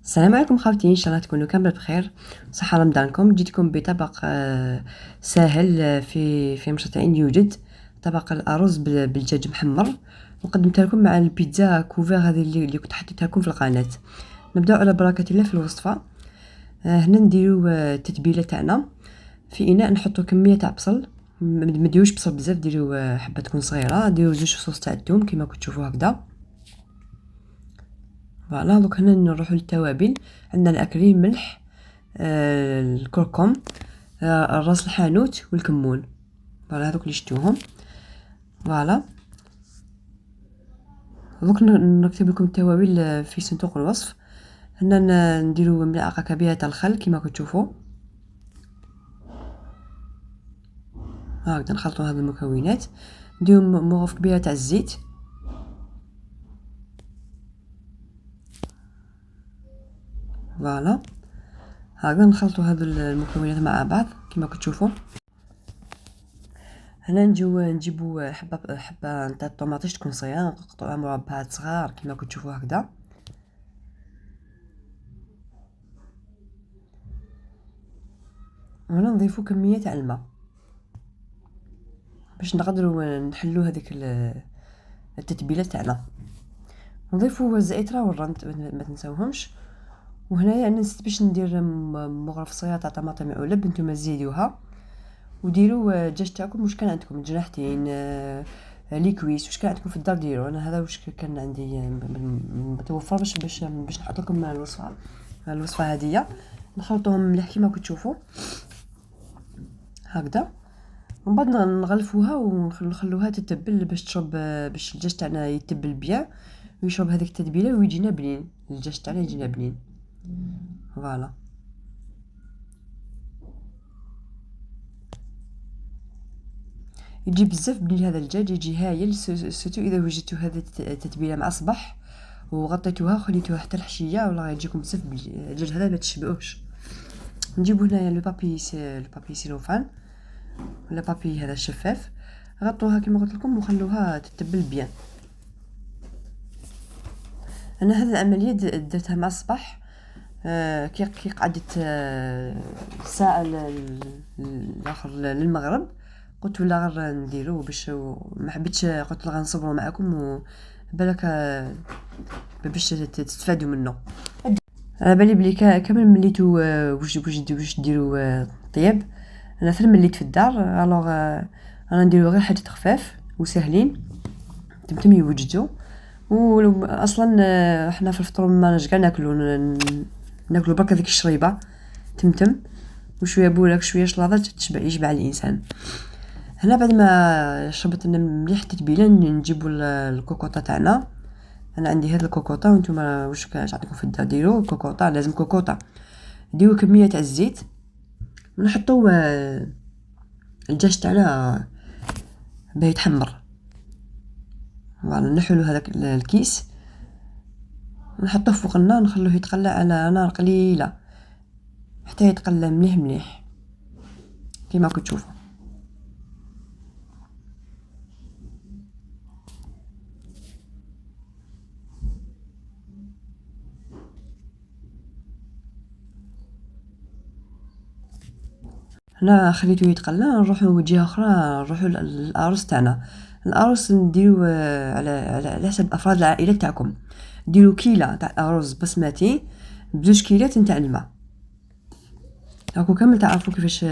السلام عليكم خواتي، ان شاء الله تكونوا كامل بخير. صحه رمضانكم. جيتكم بطبق ساهل في مشروطين يوجد طبق الارز بالدجاج محمر، وقدمت لكم مع البيتزا كوفير هذه اللي كنت حطيتها لكم في القناه. نبداو على بركه الله في الوصفه. هنا نديرو التتبيله تاعنا. في اناء نحطو كميه تاع بصل، ما ديروش بصل بزاف، ديرو حبه تكون صغيره. ديرو زوج فصوص تاع الثوم كما كتشوفوا هكذا. فوالا دوك هنا نروحو للتوابل. عندنا الاكريم، ملح، الكركم، الراس الحانوت والكمون. فوالا هذوك اللي شفتوهم. فوالا دوك نكتب لكم التوابل في صندوق الوصف. هنا نديرو ملعقه كبيره تاع الخل كما كتشوفوا هكذا. نخلطوا هذه المكونات، نديرو مغرف كبيره تاع الزيت. فوالا هكذا نخلطوا هذه المكونات مع بعض كما كتشوفوا. هنا نجيبو حبه نتاع الطوماطيش تكون صغيره، نقطعوها مربعات صغار كما كتشوفوا هكذا. وهنا نضيفو كميه تاع الماء باش نقدروا نحلو هذيك التتبيله تاعنا. نضيفو الزعتره والرند ما تنساوهمش. وهنايا انا نسيت باش ندير مغرف صغير تاع طماطم علب، نتوما زيدوها. وديروا الدجاج تاعكم واش كان عندكم، جناحتين، لي كويس، واش كان عندكم في الدار ديروا. انا هذا واش كان عندي متوفر باش نحط لكم الوصفه هذه. نخلطوهم مليح كيما كتشوفوا هكذا. ومن بعد نغلفوها ونخلوها تتبل باش تشرب، باش الدجاج تاعنا يتبل بيان ويشرب هذيك التتبيله ويجينا بنين. الدجاج تاعنا يجينا بنين. فوالا يجي بزاف بنين هذا الدجاج، يجي هايل. سورتو اذا وجدتوا هذه التتبيله مع صباح وغطيتوها وخليتوها حتى الحشيه، والله يجيكم بزاف الدجاج هذا ما تشبعوش. نجيبو هنايا لو بابي سيلوفان ولا بابي هذا الشفاف، غطوها كما قلت لكم وخلوها تتبل بيان. انا هذه العمليه درتها مع الصباح، كي قعدت ساعه الاخر للمغرب. قلت ولا غير نديرو باش ما حبيتش، قلت غنصبروا معكم وبالك باش تستفادوا منه. على بالي بلي كامل مليتو واش ديروا طياب. انا فين مليت في الدار، الوغ انا نديرو غير حاجات خفاف وسهلين تمتم يوجدوا. اصلا احنا في الفطور ما نرجع ناكلو برك هذيك الشريبه تمتم وشويه بولاك شويه شلاضه يشبع الانسان. هنا بعد ما شربت لنا مليح التتبيله نجيبو الكوكوطه تاعنا. انا عندي هاد الكوكوطه وانتم واش عندكم في الدار ديروا كوكوطه، لازم كوكوطه. نديرو كميه تاع الزيت ونحطو الدجاج تاعنا باه يتحمر. فوالا نحلو هذاك الكيس ونحطوه فوق النار، نخلوه يتقلى على نار قليله حتى يتقلى مليح مليح كما كتشوفوا. هنا خليته يتقلى. نروحو جهه اخرى، نروحو للارز تاعنا. الارز نديرو على حسب افراد العائله تاعكم. ديروا كيله تاع ارز بسمتي بزوج كيلات نتاع الماء. راكم كامل تعرفوا كيفاش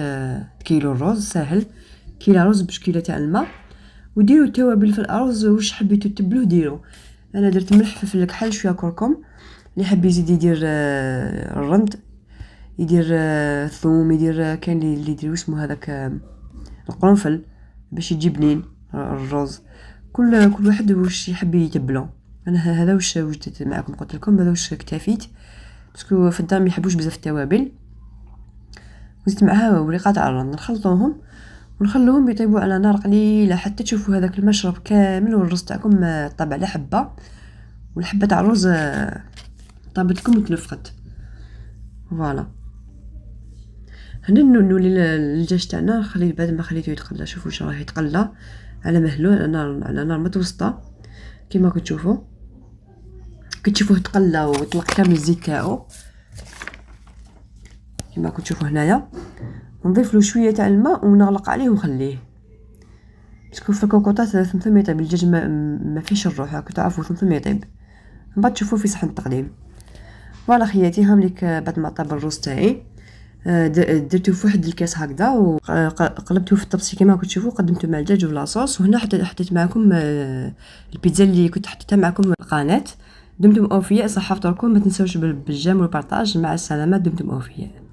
كيلو الرز ساهل. كيلو رز بش كيلة تاع الماء. وديروا التوابل في الارز واش حبيتوا تبلوه ديروا. انا درت ملح، فلفل كحل، شويه كركم. اللي حب يزيد يدير الرند، يدير ثوم، يدير كاين اللي يدير اسمه هذاك القرنفل باش يجي بنين الرز. كل واحد واش يحب يتبلو. انا هذا واش درت معكم، قلت لكم هذا واش اكتفيت باسكو في الدار ما يحبوش بزاف التوابل. وزدت معها ورقه تاع الرند، نخلطوهم ونخلوهم يطيبوا على نار قليله حتى تشوفوا هذاك المشرب كامل والرز تاعكم طاب على حبه، والحبه تاع الرز طابت لكم وتنفخت. فوالا هنا نولي الدجاج تاعنا خليه بعد ما خليته يتقلى. شوفوا واش راه يتقلى على مهلو على نار متوسطه كما كتشوفوا. كي تشوفوه تقلى ويطلق كامل الزيت تاعو كما راكم تشوفوا هنايا. نضيف له شويه تاع الماء ونغلق عليه ونخليه باسكو في الكوكوطات ثمثم يطيب الدجاج ما فيش الروح راكم تعرفوا ثمثم يطيب. من بعد تشوفوه في صحن التقديم. فوالا خياتي هامليك بعد ما طاب الروز تاعي درتو في واحد الكاس هكذا وقلبته في الطبسي كما راكم تشوفوا. قدمته مع الدجاج ولاصوص. وهنا حطيت معكم البيتزا اللي كنت حطيتها معكم القناه. دمتم اوفياء. صحه فطوركم. ما تنسوش بالجيم والبارطاج. مع السلامه. دمتم اوفياء.